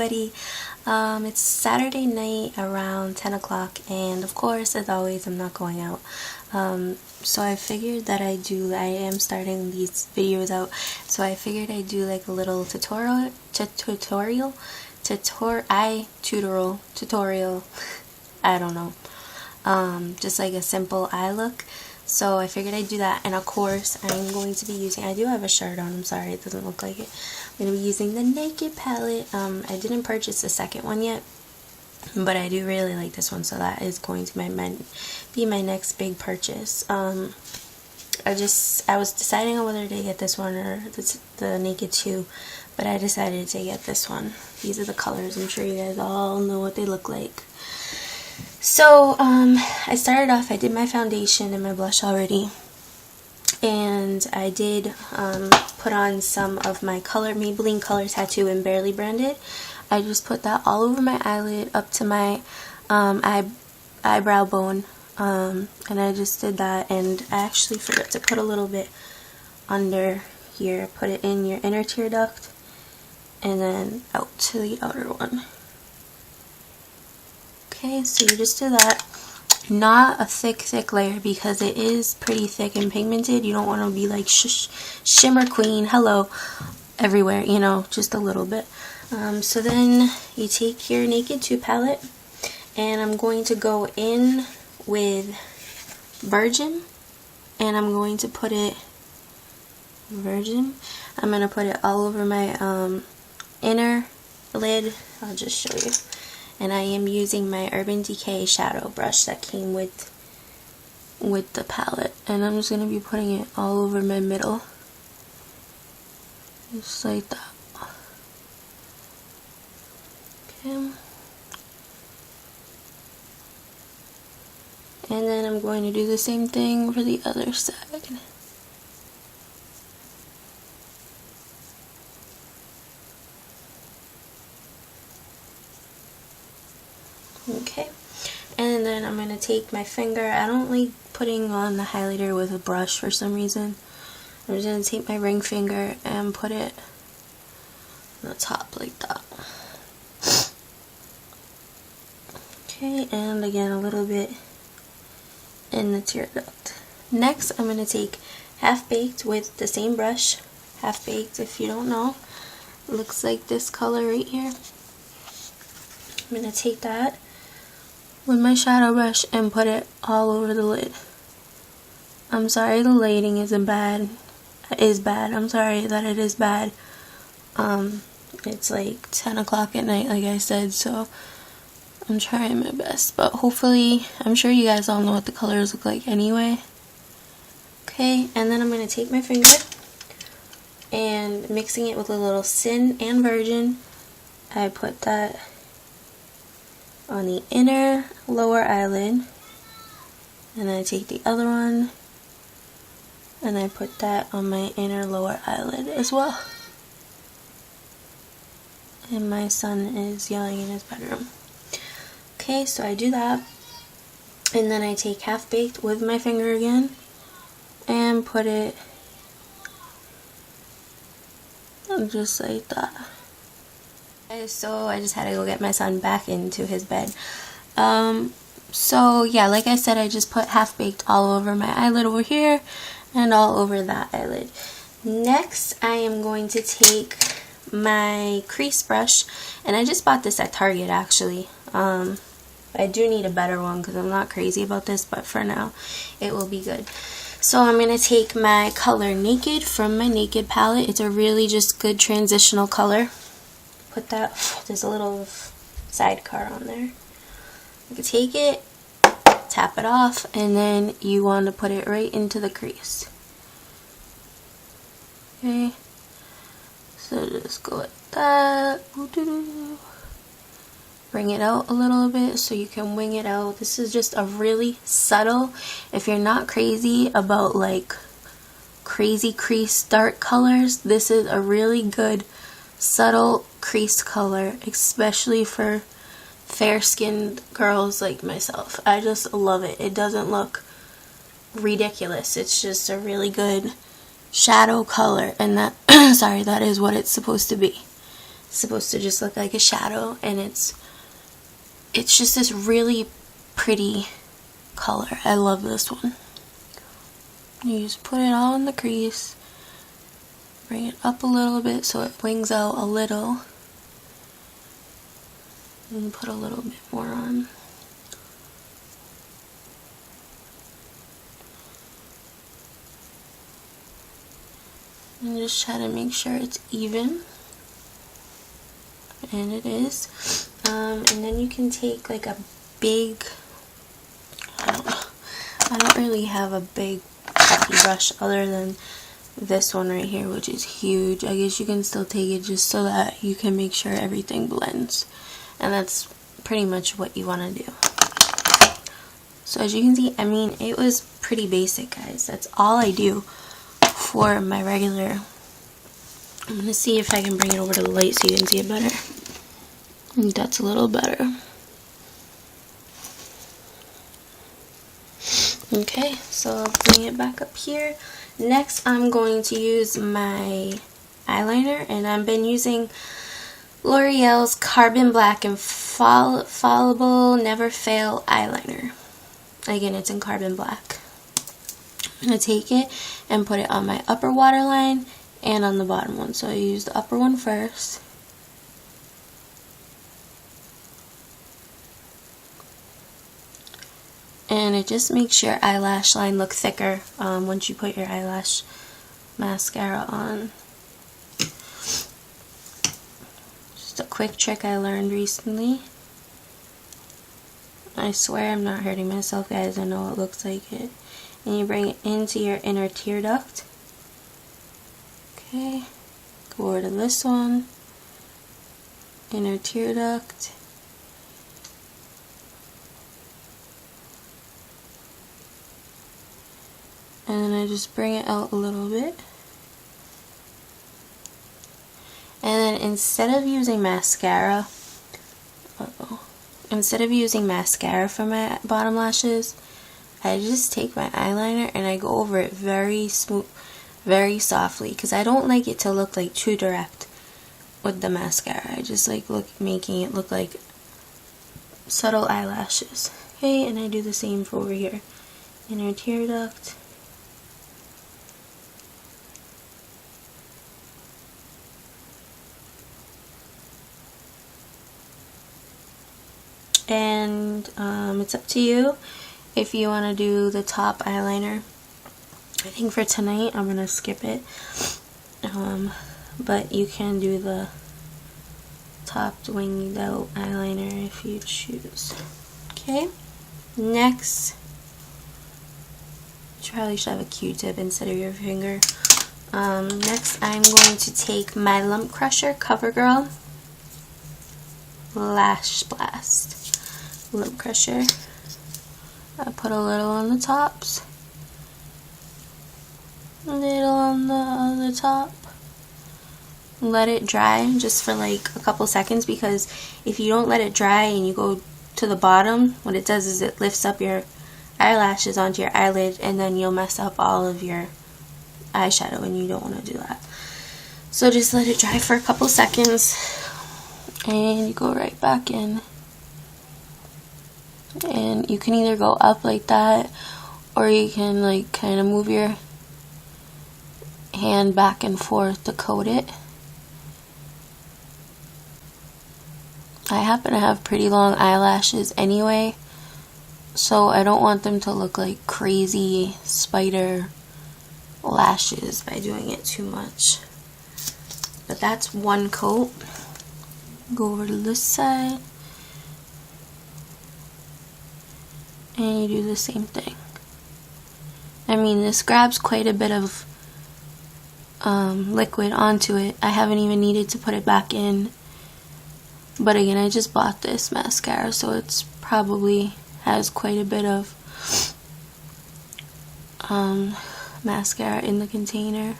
everybody. It's Saturday night around 10 o'clock, and of course, as always, I'm not going out. So I figured that I am starting these videos out, so I figured I'd do like a little tutorial, I don't know, just like a simple eye look. So I figured I'd do that, and of course I'm going to be using, I do have a shirt on, I'm sorry it doesn't look like it. I'm going to be using the Naked palette. I didn't purchase the second one yet, but I do really like this one, so that is going to be my next big purchase. I was deciding on whether to get this one or the Naked 2, but I decided to get this one. These are the colors, I'm sure you guys all know what they look like. So, I started off, I did my foundation and my blush already, and I did put on some of my Maybelline Color Tattoo and Barely Branded. I just put that all over my eyelid up to my eyebrow bone, and I just did that, and I actually forgot to put a little bit under here. Put it in your inner tear duct, and then out to the outer one. Okay, so you just do that. Not a thick layer because it is pretty thick and pigmented. You don't want to be like shimmer queen, hello, everywhere, you know, just a little bit. So then you take your Naked 2 palette, and I'm going to go in with Virgin, and I'm going to put it, I'm going to put it all over my inner lid. I'll just show you. And I am using my Urban Decay shadow brush that came with the palette, and I'm just going to be putting it all over my middle, just like that. Okay, and then I'm going to do the same thing for the other side. Okay, and then I'm going to take my finger. I don't like putting on the highlighter with a brush for some reason. I'm just going to take my ring finger and put it on the top like that. Okay, and again a little bit in the tear duct. Next, I'm going to take Half Baked with the same brush. Half Baked, if you don't know, looks like this color right here. I'm going to take that with my shadow brush and put it all over the lid. I'm sorry the lighting isn't bad. It is bad. I'm sorry that it is bad. It's like 10 o'clock at night, like I said, so I'm trying my best. But hopefully, I'm sure you guys all know what the colors look like anyway. Okay, and then I'm going to take my finger and mixing it with a little Sin and Virgin. I put that on the inner lower eyelid, and I take the other one and I put that on my inner lower eyelid as well. And my son is yelling in his bedroom. Okay, so I do that, and then I take Half Baked with my finger again and put it just like that. So I just had to go get my son back into his bed. So yeah, like I said, I just put Half Baked all over my eyelid over here and all over that eyelid. Next, I am going to take my crease brush, and I just bought this at Target actually. I do need a better one because I'm not crazy about this, but for now it will be good. So I'm going to take my color Naked from my Naked palette. It's a really just good transitional color. Put that, there's a little sidecar on there. You can take it, tap it off, and then you want to put it right into the crease. Okay, so just go like that. Bring it out a little bit so you can wing it out. This is just a really subtle, if you're not crazy about like crazy crease dark colors, this is a really good subtle crease color, especially for fair-skinned girls like myself. I just love it. It doesn't look ridiculous. It's just a really good shadow color, and that sorry, that is what it's supposed to be. supposed to just look like a shadow, and it's just this really pretty color. I love this one. You just put it all in the crease, bring it up a little bit so it wings out a little, and put a little bit more on. And just try to make sure it's even, and it is. And then you can take like a big, I don't really have a big puffy brush other than this one right here, which is huge. I guess you can still take it just so that you can make sure everything blends, and that's pretty much what you want to do. So as you can see, I mean, it was pretty basic, guys. That's all I do for my regular. I'm going to see if I can bring it over to the light so you can see it better. I think that's a little better. Okay, so I'll bring it back up here. Next, I'm going to use my eyeliner, and I've been using L'Oreal's Carbon Black and Fallible Never Fail eyeliner. Again, it's in Carbon Black. I'm going to take it and put it on my upper waterline and on the bottom one. So I use the upper one first. And it just makes your eyelash line look thicker once you put your eyelash mascara on. Just a quick trick I learned recently. I swear I'm not hurting myself, guys. I know it looks like it. And you bring it into your inner tear duct. Okay, go over to this one, inner tear duct. And then I just bring it out a little bit. And then instead of using mascara, instead of using mascara for my bottom lashes, I just take my eyeliner and I go over it very smooth, very softly, because I don't like it to look like too direct with the mascara. I just like making it look like subtle eyelashes. Okay, and I do the same for over here. Inner tear duct. And it's up to you if you want to do the top eyeliner. I think for tonight I'm going to skip it, but you can do the topped winged out eyeliner if you choose. Okay, next, you probably should have a Q-tip instead of your finger. Next I'm going to take my Lump Crusher CoverGirl Lash Blast Lip Crusher. I put a little on the tops, a little on the other top. Let it dry just for like a couple seconds, because if you don't let it dry and you go to the bottom, what it does is it lifts up your eyelashes onto your eyelid, and then you'll mess up all of your eyeshadow, and you don't want to do that. So just let it dry for a couple seconds and you go right back in. And you can either go up like that, or you can like kind of move your hand back and forth to coat it. I happen to have pretty long eyelashes anyway, so I don't want them to look like crazy spider lashes by doing it too much. But that's one coat. Go over to this side, and you do the same thing. I mean, this grabs quite a bit of liquid onto it. I haven't even needed to put it back in. But again, I just bought this mascara, so it's probably has quite a bit of mascara in the container.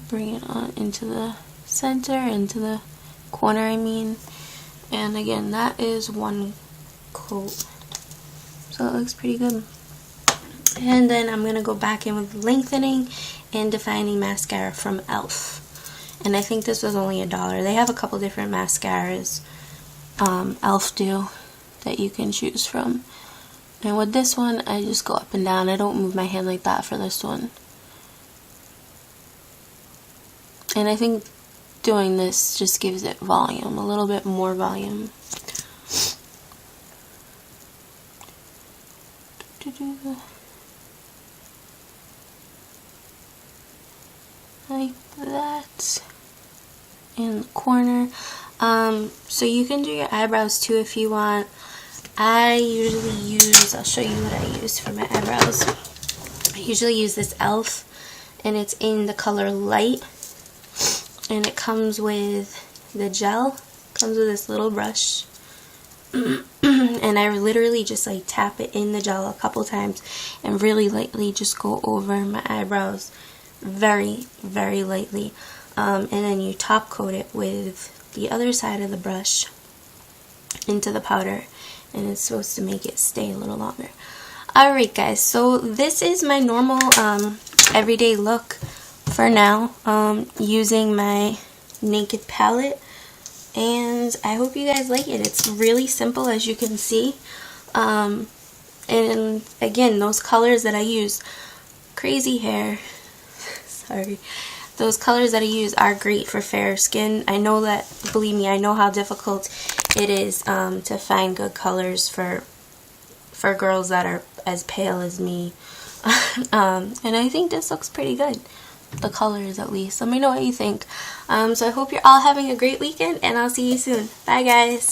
Bring it on into the center, into the corner, I mean. And again, that is one coat. So it looks pretty good. And then I'm going to go back in with lengthening and defining mascara from e.l.f. and I think this was only $1. They have a couple different mascaras, e.l.f. do, that you can choose from. And with this one, I just go up and down. I don't move my hand like that for this one. And I think doing this just gives it volume, a little bit more volume. Like that. In the corner. So you can do your eyebrows too if you want. I usually use, I'll show you what I use for my eyebrows. I usually use this e.l.f. and it's in the color Light. And it comes with the gel. Comes with this little brush. And I literally just like tap it in the gel a couple times and really lightly just go over my eyebrows. Very, very lightly. And then you top coat it with the other side of the brush into the powder, and it's supposed to make it stay a little longer. Alright guys, so this is my normal everyday look for now, using my Naked palette, and I hope you guys like it. It's really simple, as you can see, and again, those colors that I use, crazy hair, sorry, those colors that I use are great for fair skin. I know that, believe me, I know how difficult it is to find good colors for girls that are as pale as me. And I think this looks pretty good. The colors, at least. Let me know what you think. So I hope you're all having a great weekend, and I'll see you soon. Bye, guys.